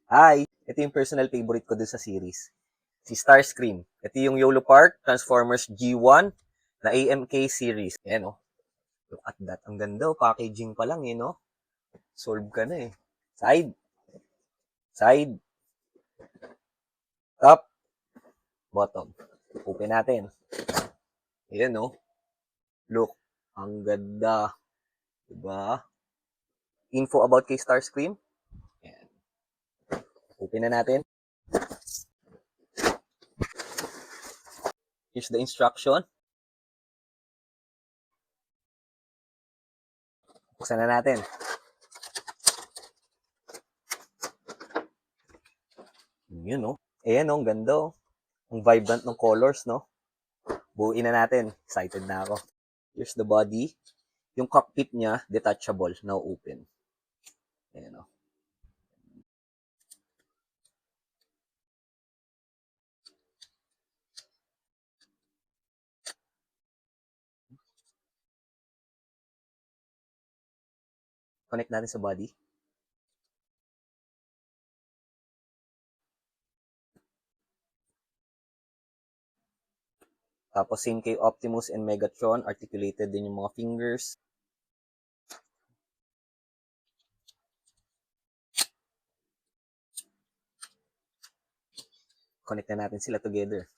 Hi! Ito yung personal favorite ko dun sa series. Si Starscream. Ito yung YOLO Park Transformers G1 na AMK series. Ayan, oh. Look at that. Ang ganda, oh. Packaging pa lang, eh, no? Solve ka na, eh. Side. Side. Top. Bottom. Open natin. Ayan, oh. Look. Ang ganda. Diba? Info about kay Starscream. Ayan. Open na natin. Here's the instruction. Buksan na natin. Yun, no? Ayan, no? Ang ganda, oh. Ang vibrant ng colors, no? Buuin na natin. Excited na ako. Here's the body. Yung cockpit niya, detachable. Now open. Ayan, o. Connect natin sa body. Tapos same kay Optimus and Megatron. Articulated din yung mga fingers. Connect na natin sila together.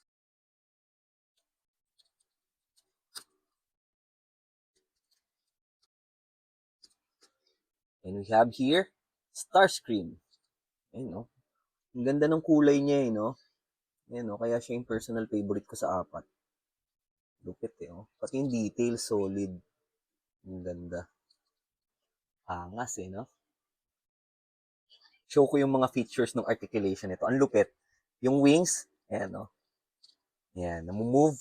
And we have here, Starscream. Ayun, no? Ang ganda ng kulay niya, eh, no? Ayan, no? Kaya siya yung personal favorite ko sa apat. Lupit, eh, oh. Pati yung detail, solid. Ang ganda. Angas, eh, no? Show ko yung mga features ng articulation nito. Ang lupit. Yung wings, ayan, no? Ayan, namumove.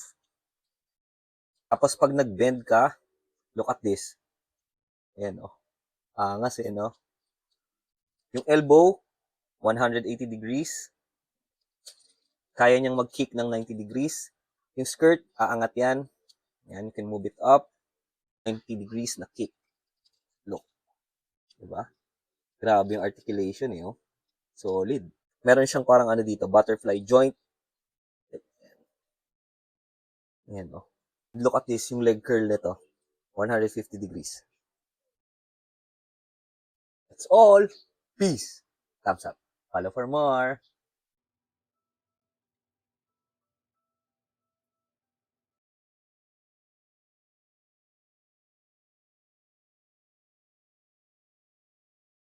Tapos pag nag-bend ka, look at this. Ayan, oh. Angas, eh, no? Yung elbow, 180 degrees. Kaya niyang mag-kick ng 90 degrees. Yung skirt, aangat yan. Yan, you can move it up. 90 degrees na kick. Look. Diba? Grabe yung articulation, eh, oh. Solid. Meron siyang parang ano dito, butterfly joint. Ayan, oh. Look at this, yung leg curl nito. 150 degrees. That's all. Peace. Thumbs up. Follow for more.